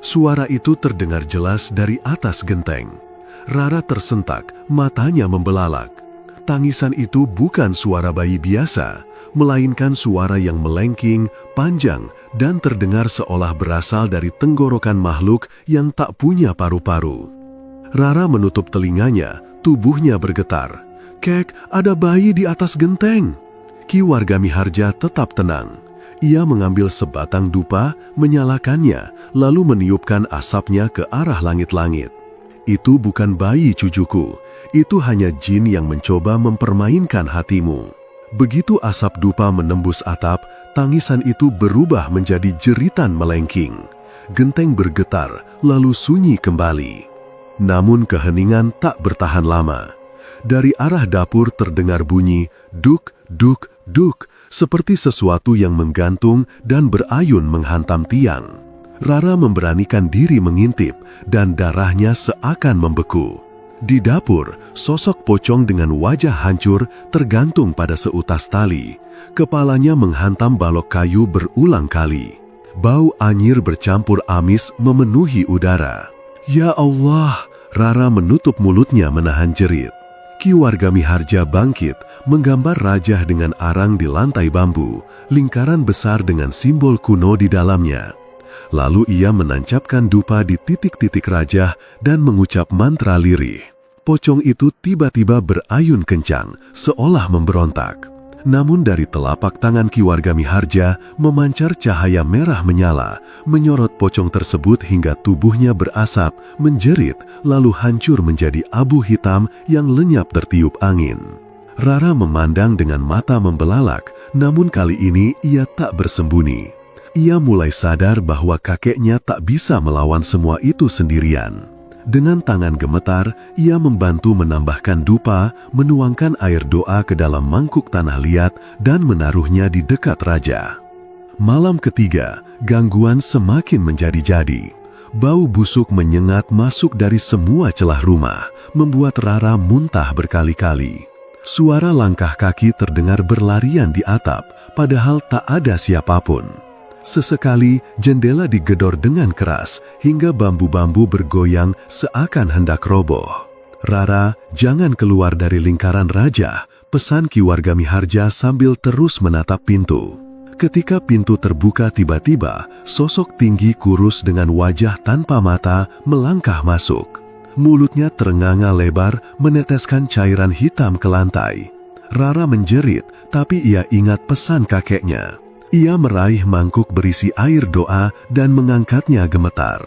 Suara itu terdengar jelas dari atas genteng. Rara tersentak, matanya membelalak. Tangisan itu bukan suara bayi biasa, melainkan suara yang melengking, panjang, dan terdengar seolah berasal dari tenggorokan makhluk yang tak punya paru-paru. Rara menutup telinganya, tubuhnya bergetar. "Kek, ada bayi di atas genteng." Ki Wargamiharja tetap tenang. Ia mengambil sebatang dupa, menyalakannya, lalu meniupkan asapnya ke arah langit-langit. "Itu bukan bayi, cucuku. Itu hanya jin yang mencoba mempermainkan hatimu." Begitu asap dupa menembus atap, tangisan itu berubah menjadi jeritan melengking. Genteng bergetar, lalu sunyi kembali. Namun keheningan tak bertahan lama. Dari arah dapur terdengar bunyi duk, duk, duk, seperti sesuatu yang menggantung dan berayun menghantam tiang. Rara memberanikan diri mengintip dan darahnya seakan membeku. Di dapur, sosok pocong dengan wajah hancur tergantung pada seutas tali. Kepalanya menghantam balok kayu berulang kali. Bau anyir bercampur amis memenuhi udara. Ya Allah, Rara menutup mulutnya menahan jerit. Ki Wargamiharja bangkit, menggambar rajah dengan arang di lantai bambu, lingkaran besar dengan simbol kuno di dalamnya. Lalu ia menancapkan dupa di titik-titik rajah dan mengucap mantra lirih. Pocong itu tiba-tiba berayun kencang, seolah memberontak. Namun dari telapak tangan Ki Wargamiharja memancar cahaya merah menyala, menyorot pocong tersebut hingga tubuhnya berasap, menjerit, lalu hancur menjadi abu hitam yang lenyap tertiup angin. Rara memandang dengan mata membelalak, namun kali ini ia tak bersembunyi. Ia mulai sadar bahwa kakeknya tak bisa melawan semua itu sendirian. Dengan tangan gemetar, ia membantu menambahkan dupa, menuangkan air doa ke dalam mangkuk tanah liat, dan menaruhnya di dekat raja. Malam ketiga, gangguan semakin menjadi-jadi. Bau busuk menyengat masuk dari semua celah rumah, membuat Rara muntah berkali-kali. Suara langkah kaki terdengar berlarian di atap, padahal tak ada siapapun. Sesekali jendela digedor dengan keras hingga bambu-bambu bergoyang seakan hendak roboh. Rara, jangan keluar dari lingkaran raja, pesan Ki Wargamiharja sambil terus menatap pintu. Ketika pintu terbuka tiba-tiba, sosok tinggi kurus dengan wajah tanpa mata melangkah masuk. Mulutnya terenganga lebar meneteskan cairan hitam ke lantai. Rara menjerit, tapi ia ingat pesan kakeknya. Ia meraih mangkuk berisi air doa dan mengangkatnya gemetar.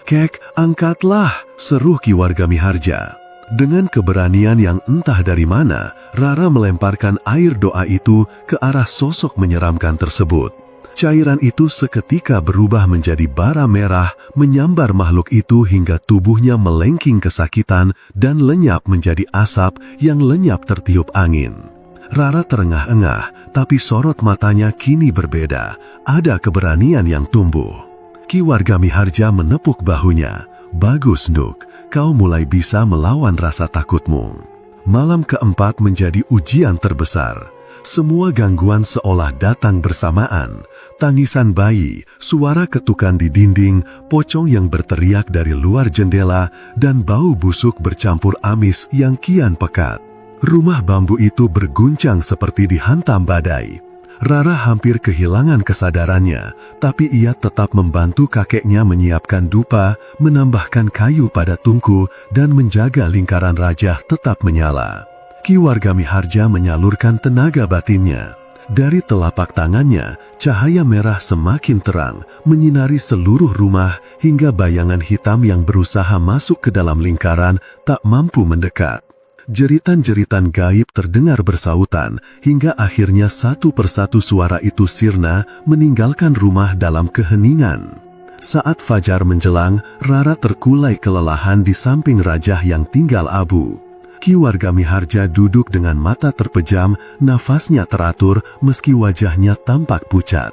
"Kek, angkatlah!" seru Ki Wargamiharja. Dengan keberanian yang entah dari mana, Rara melemparkan air doa itu ke arah sosok menyeramkan tersebut. Cairan itu seketika berubah menjadi bara merah, menyambar makhluk itu hingga tubuhnya melengking kesakitan dan lenyap menjadi asap yang lenyap tertiup angin. Rara terengah-engah, tapi sorot matanya kini berbeda. Ada keberanian yang tumbuh. Ki Wargamiharja menepuk bahunya. "Bagus, Nduk, kau mulai bisa melawan rasa takutmu." Malam keempat menjadi ujian terbesar. Semua gangguan seolah datang bersamaan. Tangisan bayi, suara ketukan di dinding, pocong yang berteriak dari luar jendela, dan bau busuk bercampur amis yang kian pekat. Rumah bambu itu berguncang seperti dihantam badai. Rara hampir kehilangan kesadarannya, tapi ia tetap membantu kakeknya menyiapkan dupa, menambahkan kayu pada tungku, dan menjaga lingkaran rajah tetap menyala. Ki Wargamiharja menyalurkan tenaga batinnya. Dari telapak tangannya, cahaya merah semakin terang, menyinari seluruh rumah hingga bayangan hitam yang berusaha masuk ke dalam lingkaran tak mampu mendekat. Jeritan-jeritan gaib terdengar bersautan, hingga akhirnya satu persatu suara itu sirna, meninggalkan rumah dalam keheningan. Saat fajar menjelang, Rara terkulai kelelahan di samping rajah yang tinggal abu. Ki Wargamiharja duduk dengan mata terpejam, nafasnya teratur meski wajahnya tampak pucat.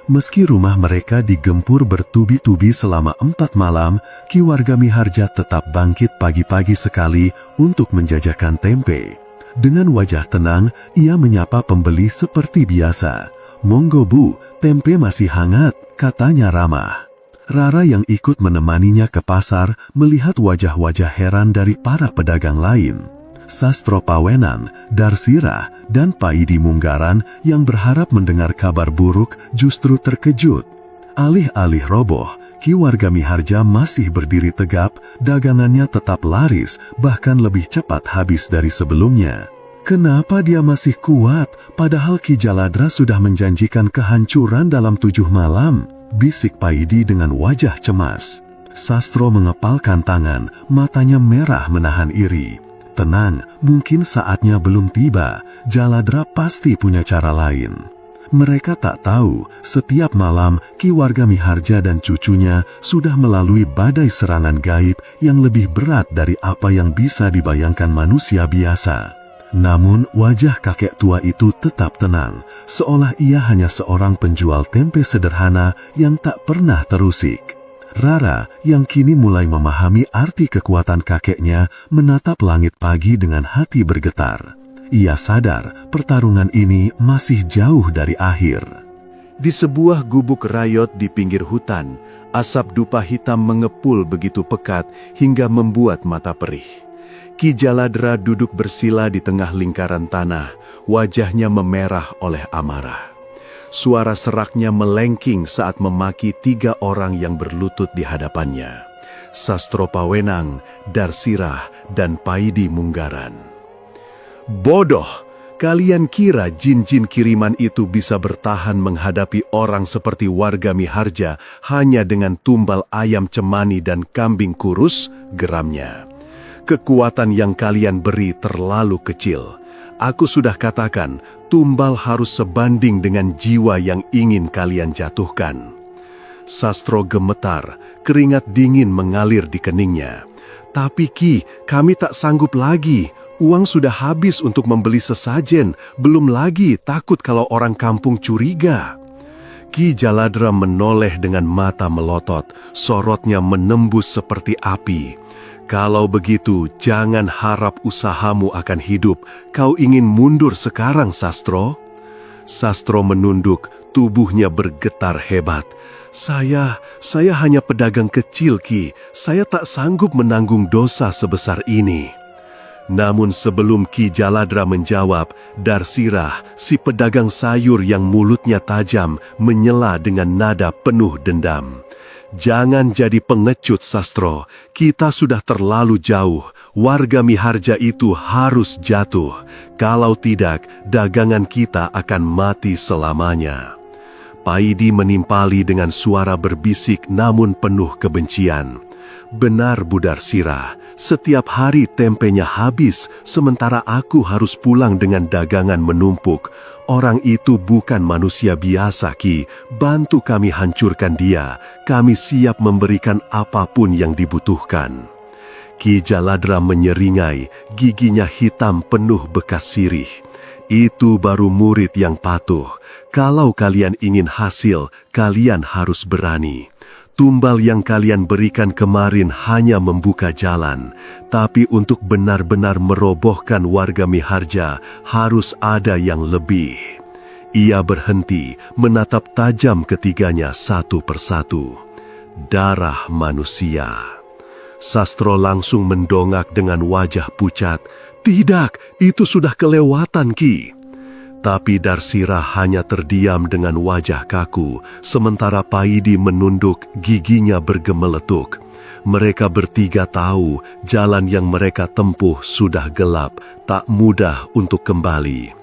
Meski rumah mereka digempur bertubi-tubi selama 4 malam, Ki Wargamiharja tetap bangkit pagi-pagi sekali untuk menjajakan tempe. Dengan wajah tenang, ia menyapa pembeli seperti biasa. "Monggo Bu, tempe masih hangat," katanya ramah. Rara yang ikut menemaninya ke pasar melihat wajah-wajah heran dari para pedagang lain. Sastro Pawenan, Darsira, dan Paidi Munggaran yang berharap mendengar kabar buruk justru terkejut. Alih-alih roboh, Ki Wargamiharja masih berdiri tegap, dagangannya tetap laris, bahkan lebih cepat habis dari sebelumnya. Kenapa dia masih kuat, padahal Ki Jaladra sudah menjanjikan kehancuran dalam 7 malam? Bisik Paidi dengan wajah cemas. Sastro mengepalkan tangan, matanya merah menahan iri. "Tenang, mungkin saatnya belum tiba. Jaladra pasti punya cara lain." Mereka tak tahu, setiap malam Ki Warga Miharja dan cucunya sudah melalui badai serangan gaib yang lebih berat dari apa yang bisa dibayangkan manusia biasa. Namun wajah kakek tua itu tetap tenang, seolah ia hanya seorang penjual tempe sederhana yang tak pernah terusik. Rara, yang kini mulai memahami arti kekuatan kakeknya, menatap langit pagi dengan hati bergetar. Ia sadar pertarungan ini masih jauh dari akhir. Di sebuah gubuk rayot di pinggir hutan, asap dupa hitam mengepul begitu pekat hingga membuat mata perih. Ki Jaladra duduk bersila di tengah lingkaran tanah, wajahnya memerah oleh amarah. Suara seraknya melengking saat memaki 3 orang yang berlutut di hadapannya. Sastro Pawenang, Darsirah, dan Paidi Munggaran. Bodoh! Kalian kira jin-jin kiriman itu bisa bertahan menghadapi orang seperti Warga Miharja hanya dengan tumbal ayam cemani dan kambing kurus? Geramnya. Kekuatan yang kalian beri terlalu kecil. Aku sudah katakan, tumbal harus sebanding dengan jiwa yang ingin kalian jatuhkan. Sastro gemetar, keringat dingin mengalir di keningnya. Tapi Ki, kami tak sanggup lagi. Uang sudah habis untuk membeli sesajen, belum lagi takut kalau orang kampung curiga. Ki Jaladra menoleh dengan mata melotot, sorotnya menembus seperti api. Kalau begitu, jangan harap usahamu akan hidup. Kau ingin mundur sekarang, Sastro? Sastro menunduk, tubuhnya bergetar hebat. Saya hanya pedagang kecil, Ki. Saya tak sanggup menanggung dosa sebesar ini. Namun sebelum Ki Jaladra menjawab, Darsirah, si pedagang sayur yang mulutnya tajam, menyela dengan nada penuh dendam. Jangan jadi pengecut, Sastro. Kita sudah terlalu jauh. Warga Miharja itu harus jatuh. Kalau tidak, dagangan kita akan mati selamanya. Paidi menimpali dengan suara berbisik namun penuh kebencian. Benar, Bu Darsirah. Setiap hari tempenya habis, sementara aku harus pulang dengan dagangan menumpuk. Orang itu bukan manusia biasa, Ki. Bantu kami hancurkan dia. Kami siap memberikan apapun yang dibutuhkan. Ki Jaladra menyeringai, giginya hitam penuh bekas sirih. Itu baru murid yang patuh. Kalau kalian ingin hasil, kalian harus berani. Tumbal yang kalian berikan kemarin hanya membuka jalan, tapi untuk benar-benar merobohkan Warga Miharja harus ada yang lebih. Ia berhenti, menatap tajam ketiganya satu persatu. Darah manusia. Sastro langsung mendongak dengan wajah pucat. Tidak, itu sudah kelewatan, Ki. Tapi Darsirah hanya terdiam dengan wajah kaku, sementara Paidi menunduk, giginya bergemeletuk. Mereka bertiga tahu jalan yang mereka tempuh sudah gelap, tak mudah untuk kembali.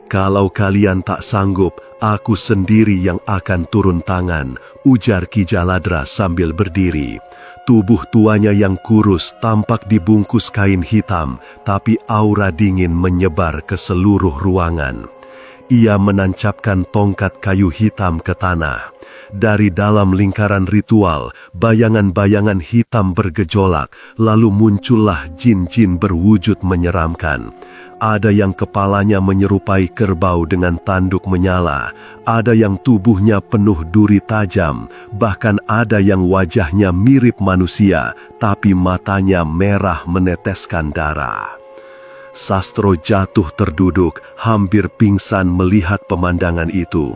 Kalau kalian tak sanggup, aku sendiri yang akan turun tangan, ujar Ki Jaladra sambil berdiri. Tubuh tuanya yang kurus tampak dibungkus kain hitam, tapi aura dingin menyebar ke seluruh ruangan. Ia menancapkan tongkat kayu hitam ke tanah. Dari dalam lingkaran ritual, bayangan-bayangan hitam bergejolak, lalu muncullah jin-jin berwujud menyeramkan. Ada yang kepalanya menyerupai kerbau dengan tanduk menyala, ada yang tubuhnya penuh duri tajam, bahkan ada yang wajahnya mirip manusia, tapi matanya merah meneteskan darah. Sastro jatuh terduduk, hampir pingsan melihat pemandangan itu.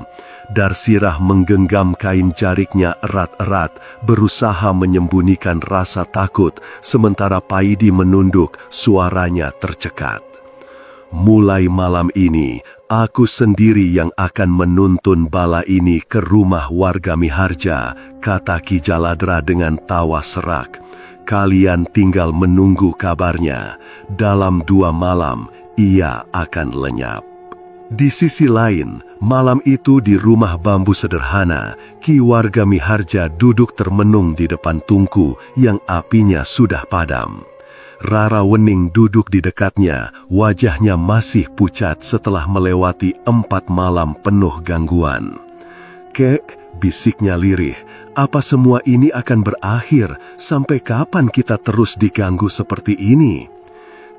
Darsirah menggenggam kain jariknya erat-erat, berusaha menyembunyikan rasa takut, sementara Paidi menunduk, suaranya tercekat. Mulai malam ini, aku sendiri yang akan menuntun bala ini ke rumah Warga Miharja, kata Ki Jaladra dengan tawa serak. Kalian tinggal menunggu kabarnya. Dalam 2 malam, ia akan lenyap. Di sisi lain, malam itu di rumah bambu sederhana, Ki Warga Miharja duduk termenung di depan tungku yang apinya sudah padam. Rara Wening duduk di dekatnya, wajahnya masih pucat setelah melewati 4 malam penuh gangguan. "Kek," bisiknya lirih, "apa semua ini akan berakhir? Sampai kapan kita terus diganggu seperti ini?"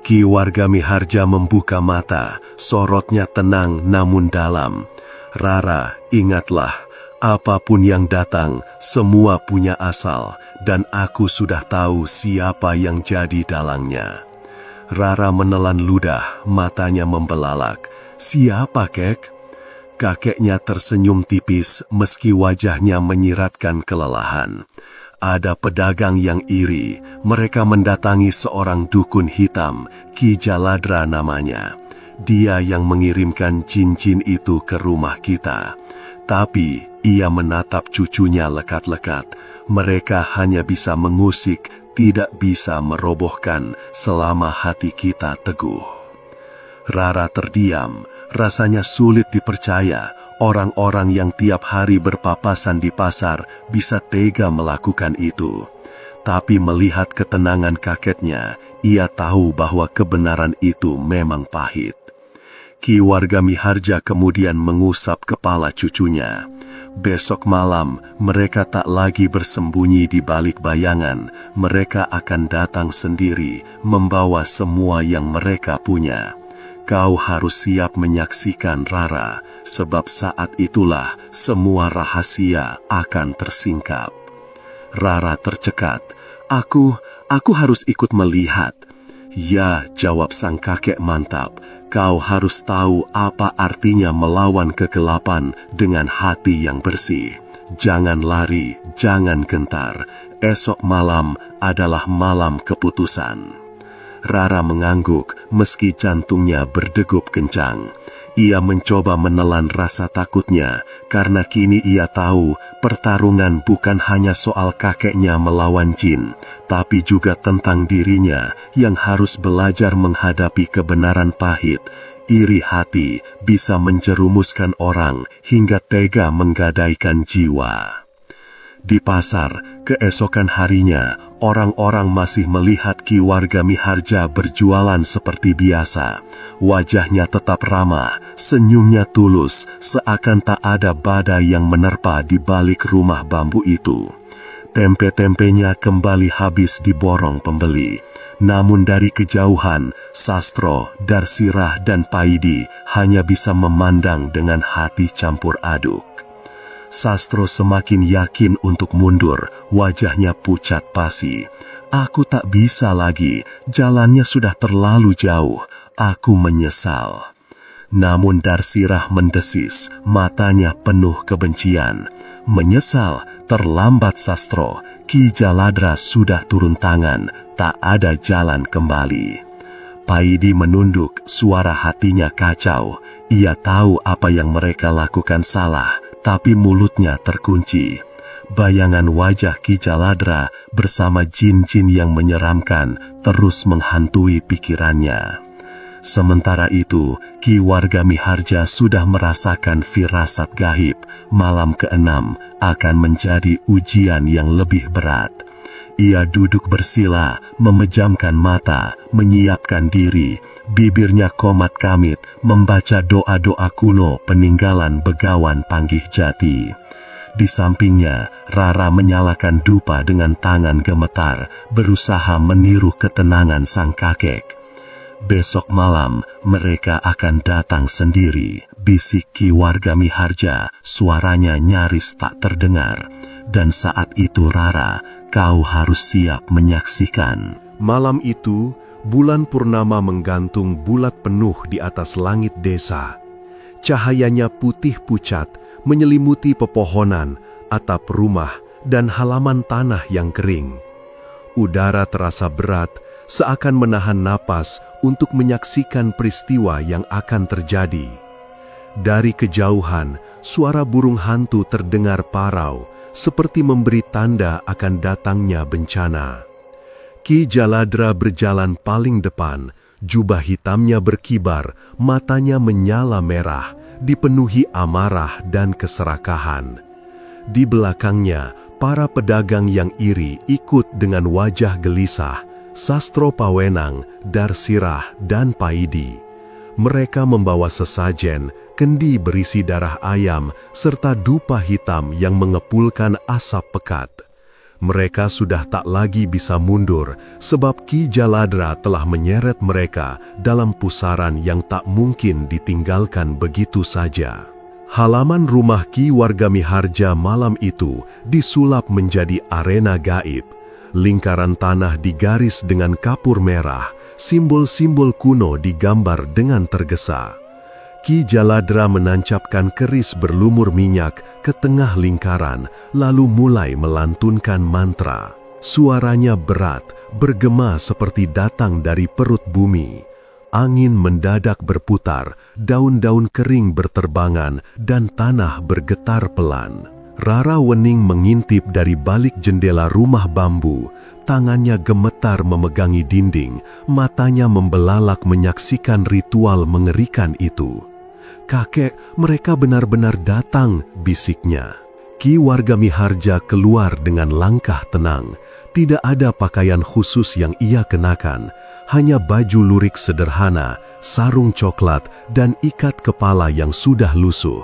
Ki Warga Miharja membuka mata, sorotnya tenang namun dalam. "Rara, ingatlah, apapun yang datang, semua punya asal, dan aku sudah tahu siapa yang jadi dalangnya." Rara menelan ludah, matanya membelalak. "Siapa, Kek?" Kakeknya tersenyum tipis meski wajahnya menyiratkan kelelahan. "Ada pedagang yang iri, mereka mendatangi seorang dukun hitam, Ki Jaladra namanya. Dia yang mengirimkan cincin itu ke rumah kita. Tapi ia menatap cucunya lekat-lekat. Mereka hanya bisa mengusik, tidak bisa merobohkan selama hati kita teguh." Rara terdiam, rasanya sulit dipercaya orang-orang yang tiap hari berpapasan di pasar bisa tega melakukan itu. Tapi melihat ketenangan kakeknya, ia tahu bahwa kebenaran itu memang pahit. Ki Warga Miharja kemudian mengusap kepala cucunya. Besok malam, mereka tak lagi bersembunyi di balik bayangan. Mereka akan datang sendiri, membawa semua yang mereka punya. Kau harus siap menyaksikan, Rara, sebab saat itulah semua rahasia akan tersingkap. Rara tercekat. Aku harus ikut melihat." "Ya," jawab sang kakek mantap, "kau harus tahu apa artinya melawan kegelapan dengan hati yang bersih. Jangan lari, jangan gentar. Esok malam adalah malam keputusan." Rara mengangguk meski jantungnya berdegup kencang. Ia mencoba menelan rasa takutnya karena kini ia tahu pertarungan bukan hanya soal kakeknya melawan jin, tapi juga tentang dirinya yang harus belajar menghadapi kebenaran pahit. Iri hati bisa menjerumuskan orang hingga tega menggadaikan jiwa. Di pasar, keesokan harinya, orang-orang masih melihat Ki Warga Miharja berjualan seperti biasa. Wajahnya tetap ramah, senyumnya tulus, seakan tak ada badai yang menerpa di balik rumah bambu itu. Tempe-tempenya kembali habis diborong pembeli. Namun dari kejauhan, Sastro, Darsirah, dan Paidi hanya bisa memandang dengan hati campur aduk. Sastro semakin yakin untuk mundur, wajahnya pucat pasi. "Aku tak bisa lagi, jalannya sudah terlalu jauh, aku menyesal." Namun Darsirah mendesis, matanya penuh kebencian. "Menyesal? Terlambat, Sastro. Ki Jaladra sudah turun tangan, tak ada jalan kembali." Paidi menunduk, suara hatinya kacau. Ia tahu apa yang mereka lakukan salah, tapi mulutnya terkunci. Bayangan wajah Ki Jaladra bersama jin-jin yang menyeramkan terus menghantui pikirannya. Sementara itu, Ki Warga Miharja sudah merasakan firasat gaib. Malam ke-6 akan menjadi ujian yang lebih berat. Ia duduk bersila, memejamkan mata, menyiapkan diri. Bibirnya komat kamit, membaca doa-doa kuno peninggalan Begawan Panggih Jati. Di sampingnya, Rara menyalakan dupa dengan tangan gemetar, berusaha meniru ketenangan sang kakek. "Besok malam, mereka akan datang sendiri," bisik Ki Warga Miharja, suaranya nyaris tak terdengar. "Dan saat itu, Rara, kau harus siap menyaksikan." Malam itu, bulan purnama menggantung bulat penuh di atas langit desa. Cahayanya putih pucat, menyelimuti pepohonan, atap rumah, dan halaman tanah yang kering. Udara terasa berat, seakan menahan napas untuk menyaksikan peristiwa yang akan terjadi. Dari kejauhan, suara burung hantu terdengar parau, seperti memberi tanda akan datangnya bencana. Ki Jaladra berjalan paling depan, jubah hitamnya berkibar, matanya menyala merah, dipenuhi amarah dan keserakahan. Di belakangnya, para pedagang yang iri ikut dengan wajah gelisah. Sastro Pawenang, Darsirah, dan Paidi. Mereka membawa sesajen, kendi berisi darah ayam, serta dupa hitam yang mengepulkan asap pekat. Mereka sudah tak lagi bisa mundur, sebab Ki Jaladra telah menyeret mereka dalam pusaran yang tak mungkin ditinggalkan begitu saja. Halaman rumah Ki Wargamiharja malam itu disulap menjadi arena gaib. Lingkaran tanah digaris dengan kapur merah, simbol-simbol kuno digambar dengan tergesa. Ki Jaladra menancapkan keris berlumur minyak ke tengah lingkaran, lalu mulai melantunkan mantra. Suaranya berat, bergema seperti datang dari perut bumi. Angin mendadak berputar, daun-daun kering berterbangan, dan tanah bergetar pelan. Rara Wening mengintip dari balik jendela rumah bambu. Tangannya gemetar memegangi dinding, matanya membelalak menyaksikan ritual mengerikan itu. "Kakek, mereka benar-benar datang," bisiknya. Ki Wargamiharja keluar dengan langkah tenang. Tidak ada pakaian khusus yang ia kenakan, hanya baju lurik sederhana, sarung coklat, dan ikat kepala yang sudah lusuh.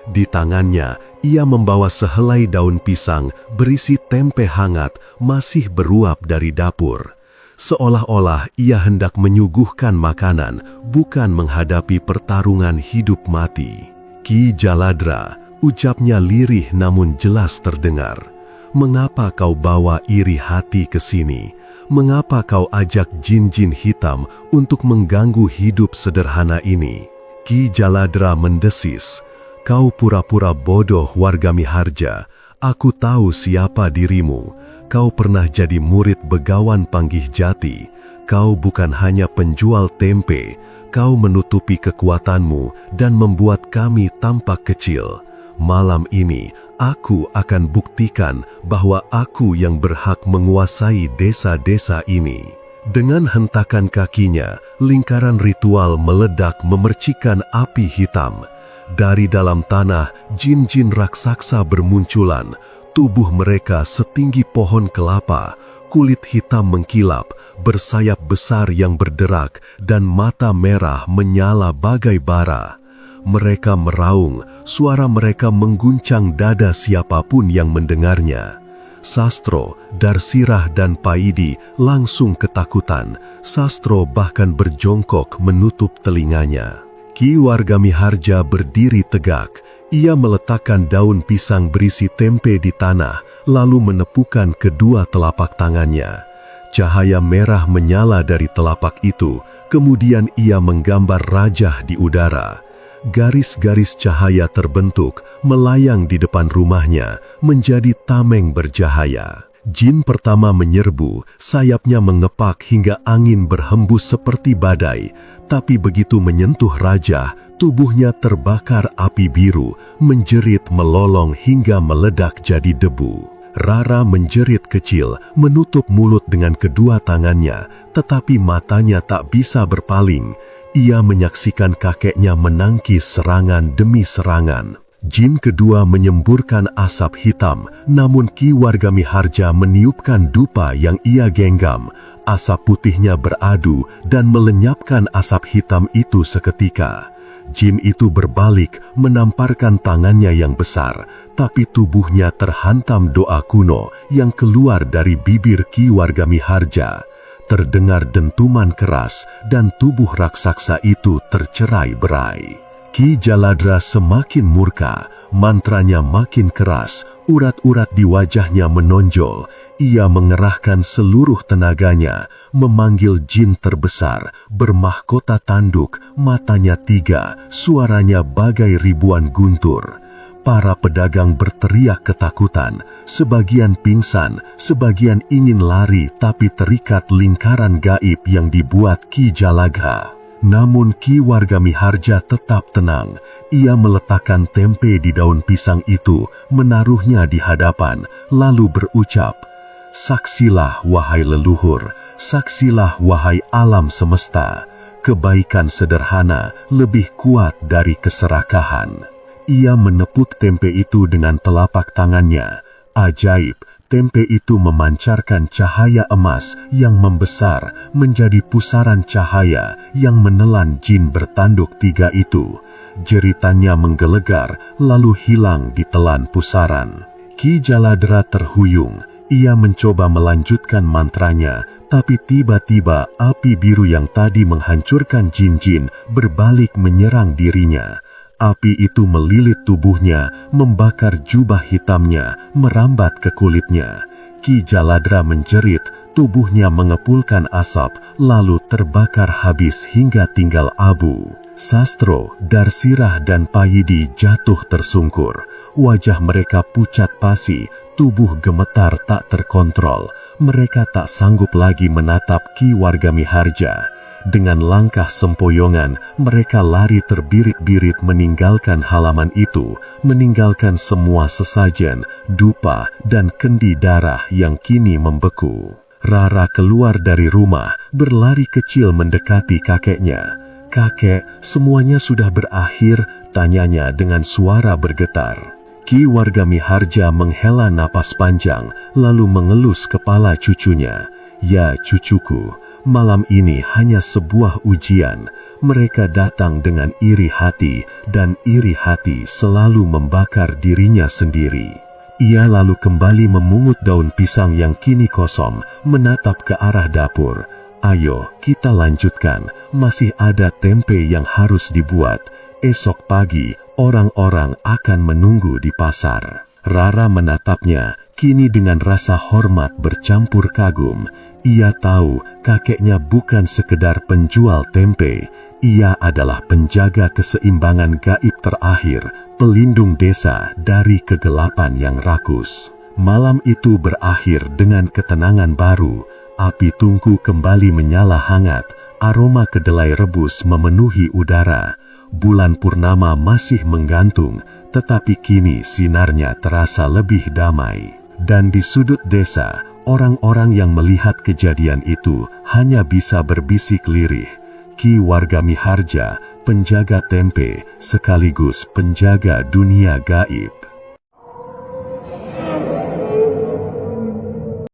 Di tangannya, ia membawa sehelai daun pisang berisi tempe hangat masih beruap dari dapur. Seolah-olah ia hendak menyuguhkan makanan, bukan menghadapi pertarungan hidup mati. "Ki Jaladra," ucapnya lirih namun jelas terdengar. "Mengapa kau bawa iri hati ke sini? Mengapa kau ajak jin-jin hitam untuk mengganggu hidup sederhana ini?" Ki Jaladra mendesis, "Kau pura-pura bodoh, Wargamiharja. Aku tahu siapa dirimu. Kau pernah jadi murid Begawan Panggih Jati. Kau bukan hanya penjual tempe. Kau menutupi kekuatanmu dan membuat kami tampak kecil. Malam ini, aku akan buktikan bahwa aku yang berhak menguasai desa-desa ini." Dengan hentakan kakinya, lingkaran ritual meledak memercikan api hitam. Dari dalam tanah, jin-jin raksasa bermunculan. Tubuh mereka setinggi pohon kelapa, kulit hitam mengkilap, bersayap besar yang berderak, dan mata merah menyala bagai bara. Mereka meraung, suara mereka mengguncang dada siapapun yang mendengarnya. Sastro, Darsirah, dan Paidi langsung ketakutan. Sastro bahkan berjongkok menutup telinganya. Ki Wargamiharja berdiri tegak. Ia meletakkan daun pisang berisi tempe di tanah, lalu menepukan kedua telapak tangannya. Cahaya merah menyala dari telapak itu, kemudian ia menggambar rajah di udara. Garis-garis cahaya terbentuk, melayang di depan rumahnya, menjadi tameng bercahaya. Jin pertama menyerbu, sayapnya mengepak hingga angin berhembus seperti badai. Tapi begitu menyentuh raja, tubuhnya terbakar api biru, menjerit melolong hingga meledak jadi debu. Rara menjerit kecil, menutup mulut dengan kedua tangannya, tetapi matanya tak bisa berpaling. Ia menyaksikan kakeknya menangkis serangan demi serangan. Jin kedua menyemburkan asap hitam, namun Ki Wargamiharja meniupkan dupa yang ia genggam. Asap putihnya beradu dan melenyapkan asap hitam itu seketika. Jin itu berbalik, menamparkan tangannya yang besar, tapi tubuhnya terhantam doa kuno yang keluar dari bibir Ki Wargamiharja. Terdengar dentuman keras dan tubuh raksasa itu tercerai-berai. Ki Jaladra semakin murka, mantranya makin keras, urat-urat di wajahnya menonjol. Ia mengerahkan seluruh tenaganya, memanggil jin terbesar, bermahkota tanduk, matanya 3, suaranya bagai ribuan guntur. Para pedagang berteriak ketakutan, sebagian pingsan, sebagian ingin lari tapi terikat lingkaran gaib yang dibuat Ki Jaladra. Namun Ki Wargamiharja tetap tenang. Ia meletakkan tempe di daun pisang itu, menaruhnya di hadapan, lalu berucap, "Saksilah wahai leluhur, saksilah wahai alam semesta. Kebaikan sederhana lebih kuat dari keserakahan." Ia menepuk tempe itu dengan telapak tangannya. Ajaib, Tempe itu memancarkan cahaya emas yang membesar menjadi pusaran cahaya yang menelan jin bertanduk 3 itu. Jeritannya menggelegar lalu hilang ditelan pusaran. Ki Jaladra terhuyung. Ia mencoba melanjutkan mantranya, tapi tiba-tiba api biru yang tadi menghancurkan jin-jin berbalik menyerang dirinya. Api itu melilit tubuhnya, membakar jubah hitamnya, merambat ke kulitnya. Ki Jaladra menjerit, tubuhnya mengepulkan asap, lalu terbakar habis hingga tinggal abu. Sastro, Darsirah dan Payidi jatuh tersungkur. Wajah mereka pucat pasi, tubuh gemetar tak terkontrol. Mereka tak sanggup lagi menatap Ki Wargamiharja. Dengan langkah sempoyongan, mereka lari terbirit-birit meninggalkan halaman itu, meninggalkan semua sesajen, dupa, dan kendi darah yang kini membeku. Rara keluar dari rumah, berlari kecil mendekati kakeknya. "Kakek, semuanya sudah berakhir?" tanyanya dengan suara bergetar. Ki Wargamiharja menghela napas panjang, lalu mengelus kepala cucunya. "Ya cucuku, malam ini hanya sebuah ujian. Mereka datang dengan iri hati, dan iri hati selalu membakar dirinya sendiri." Ia lalu kembali memungut daun pisang yang kini kosong, menatap ke arah dapur. "Ayo, kita lanjutkan. Masih ada tempe yang harus dibuat. Esok pagi, orang-orang akan menunggu di pasar." Rara menatapnya, kini dengan rasa hormat bercampur kagum. Ia tahu kakeknya bukan sekedar penjual tempe, ia adalah penjaga keseimbangan gaib terakhir, pelindung desa dari kegelapan yang rakus. Malam itu berakhir dengan ketenangan baru. Api tungku kembali menyala hangat, aroma kedelai rebus memenuhi udara. Bulan purnama masih menggantung, tetapi kini sinarnya terasa lebih damai. Dan di sudut desa, orang-orang yang melihat kejadian itu hanya bisa berbisik lirih. Ki Wargamiharja, penjaga tempe, sekaligus penjaga dunia gaib.